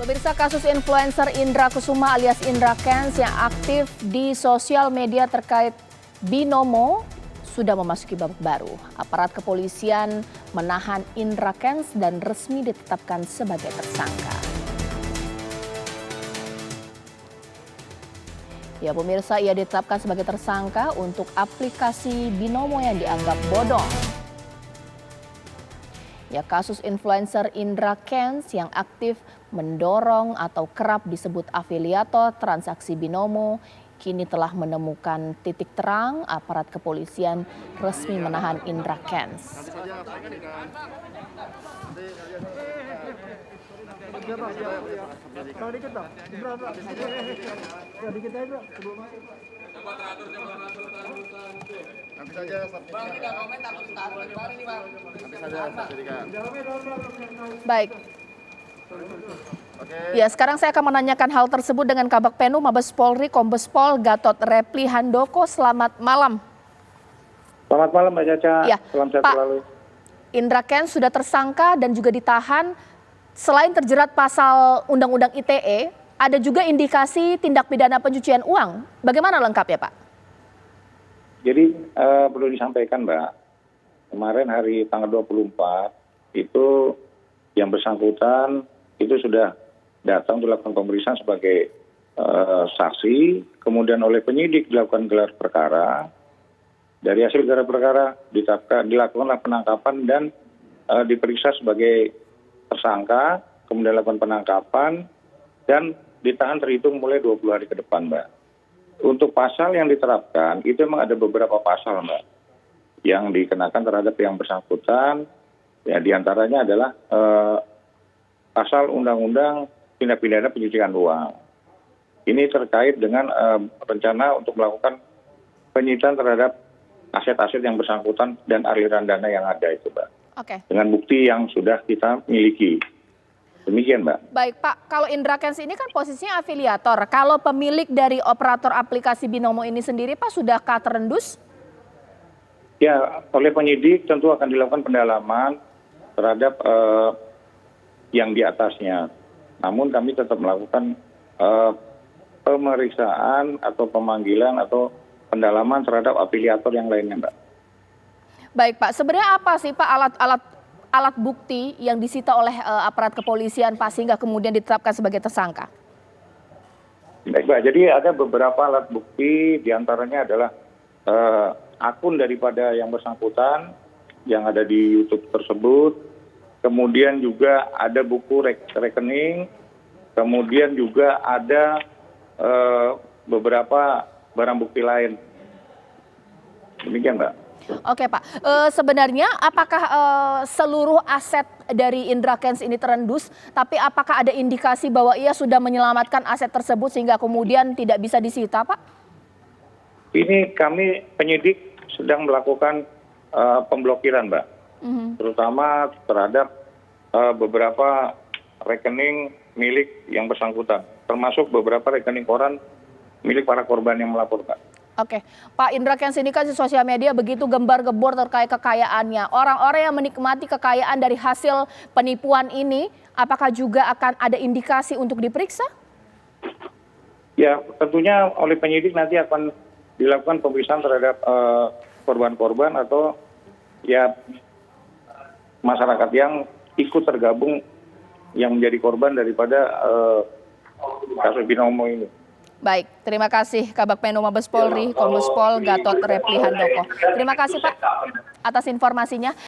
Pemirsa, kasus influencer Indra Kusuma alias Indra Kents yang aktif di sosial media terkait Binomo sudah memasuki babak baru. Aparat kepolisian menahan Indra Kents dan resmi ditetapkan sebagai tersangka. Ya pemirsa, ia ditetapkan sebagai tersangka untuk aplikasi Binomo yang dianggap bodong. Ya, kasus influencer Indra Kents yang aktif mendorong atau kerap disebut afiliator transaksi Binomo kini telah menemukan titik terang. Aparat kepolisian resmi menahan Indra Kents. Baik. Ya, sekarang saya akan menanyakan hal tersebut dengan Kabag Penum Mabes Polri Kombes Pol Gatot Reply Handoko. Selamat malam. Selamat malam Mbak Caca. Ya, salam sehat selalu. Indra Kents sudah tersangka dan juga ditahan. Selain terjerat pasal Undang-Undang ITE, ada juga indikasi tindak pidana pencucian uang. Bagaimana lengkapnya, Pak? Jadi perlu disampaikan Mbak, kemarin hari tanggal 24 itu yang bersangkutan itu sudah datang dilakukan pemeriksaan sebagai saksi, kemudian oleh penyidik dilakukan gelar perkara. Dari hasil gelar perkara dilakukanlah penangkapan dan diperiksa sebagai tersangka, kemudian dilakukan penangkapan dan ditahan terhitung mulai 20 hari ke depan, Mbak. Untuk pasal yang diterapkan itu memang ada beberapa pasal, Mbak, yang dikenakan terhadap yang bersangkutan. Ya, diantaranya adalah pasal Undang-Undang Tindak Pidana Pencucian Uang. Ini terkait dengan rencana untuk melakukan penyitaan terhadap aset-aset yang bersangkutan dan aliran dana yang ada itu, Mbak. Oke. Dengan bukti yang sudah kita miliki. Demikian, Mbak. Baik, Pak. Kalau Indra Kents ini kan posisinya afiliator. Kalau pemilik dari operator aplikasi Binomo ini sendiri, Pak, sudahkah terendus? Ya, oleh penyidik tentu akan dilakukan pendalaman terhadap yang di atasnya. Namun kami tetap melakukan pemeriksaan atau pemanggilan atau pendalaman terhadap afiliator yang lainnya, Mbak. Baik, Pak. Sebenarnya apa sih, Pak, alat bukti yang disita oleh aparat kepolisian, Pak, sehingga kemudian ditetapkan sebagai tersangka? Baik, Mbak. Jadi ada beberapa alat bukti, diantaranya adalah akun daripada yang bersangkutan yang ada di YouTube tersebut. Kemudian juga ada buku rekening. Kemudian juga ada beberapa barang bukti lain. Demikian, Mbak. Oke, Pak. Sebenarnya apakah seluruh aset dari Indra Kents ini terendus, tapi apakah ada indikasi bahwa ia sudah menyelamatkan aset tersebut sehingga kemudian tidak bisa disita, Pak? Ini kami penyidik sedang melakukan pemblokiran, Mbak. Terutama terhadap beberapa rekening milik yang bersangkutan, termasuk beberapa rekening koran milik para korban yang melaporkan. Oke, Pak, Indra Kents ini kan di sosial media begitu gembar-gembor terkait kekayaannya. Orang-orang yang menikmati kekayaan dari hasil penipuan ini, apakah juga akan ada indikasi untuk diperiksa? Ya, tentunya oleh penyidik nanti akan dilakukan pemeriksaan terhadap korban-korban atau ya masyarakat yang ikut tergabung yang menjadi korban daripada kasus Binomo ini. Baik, terima kasih Kabag Penum Mabes Polri Kombes Pol Gatot Reply Handoko. Terima kasih, Pak, atas informasinya.